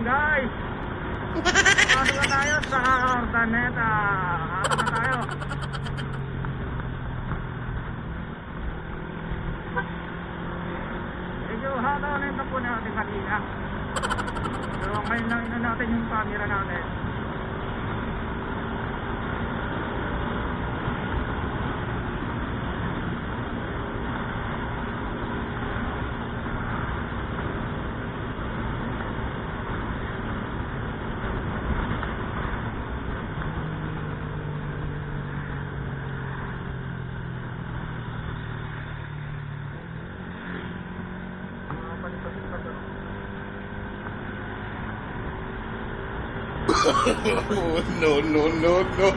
guys. Pasok na tayo sa Ordaneta. Pasok na tayo. Medyo hatawanin na po natin kanina. Pero ngayon lang ina natin yung camera natin. No, no, no, no.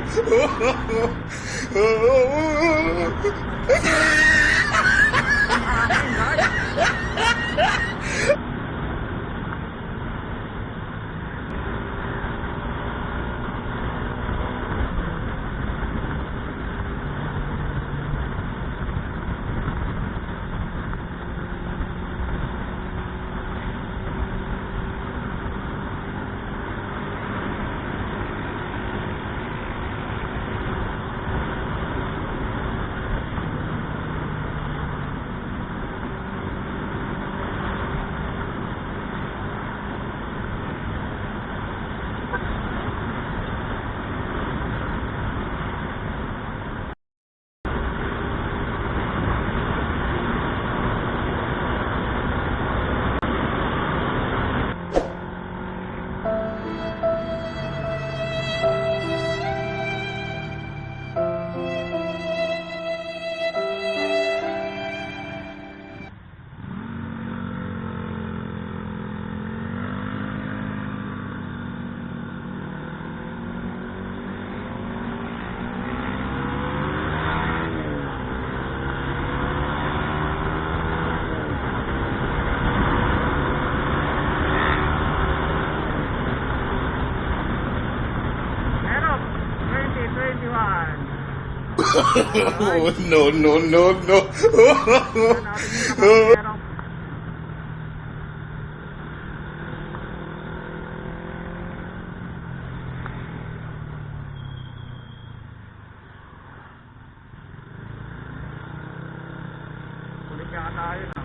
No, no, no, no. Ulit ka tayo na.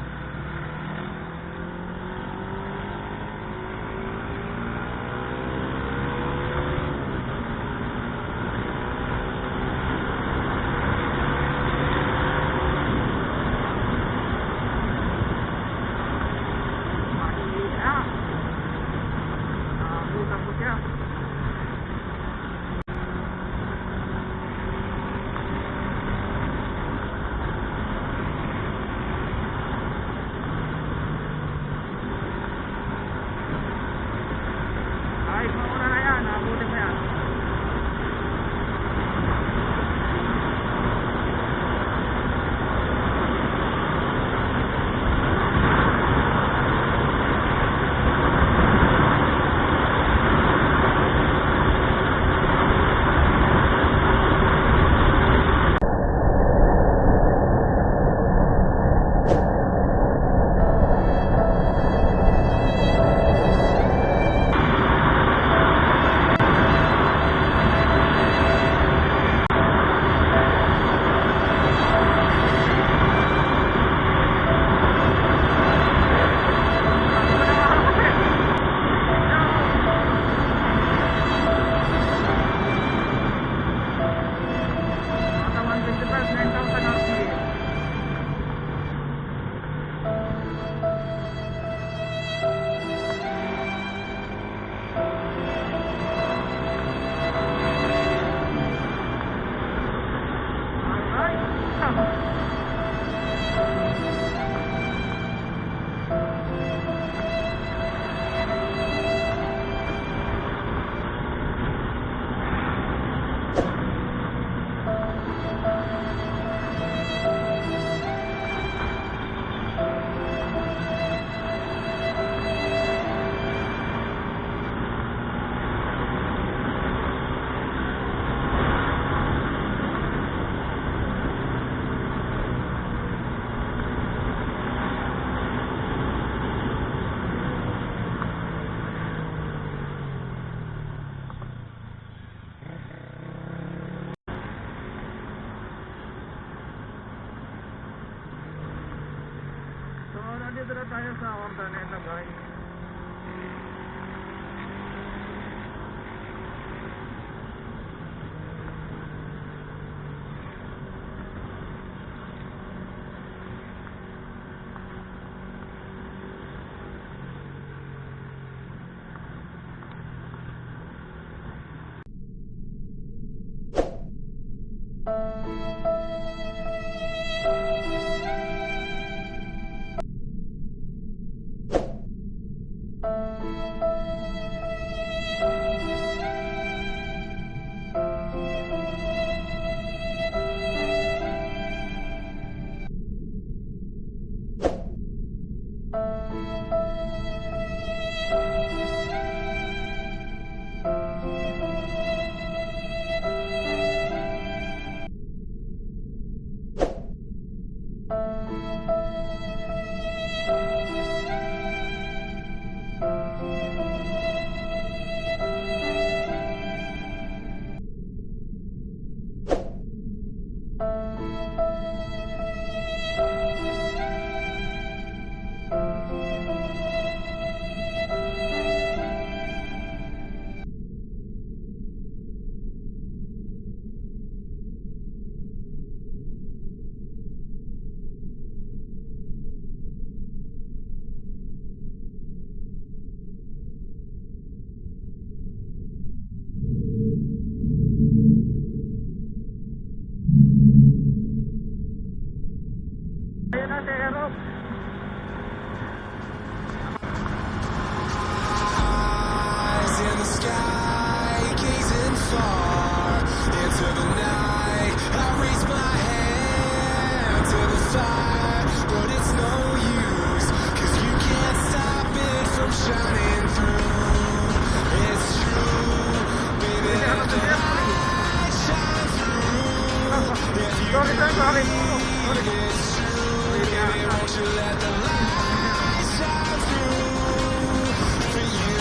dito na tayo sa Ordaneta, guys. Ayun na, Terop. Eyes in the sky, gazing far into the night. I raise my hand to the fire, but it's no use, 'cause you can't stop it from shining through. It's true, baby, let the light shine through. If you Sorry, sir, sorry. believe it's true, baby, won't you let the light shine through for you?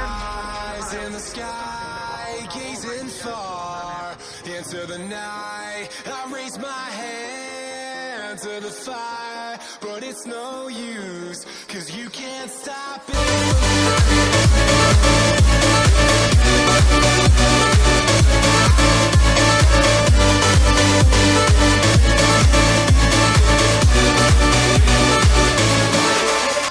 Eyes in the sky, gazing far into the night. I raise my hand to the fire, but it's no use, 'cause you can't stop it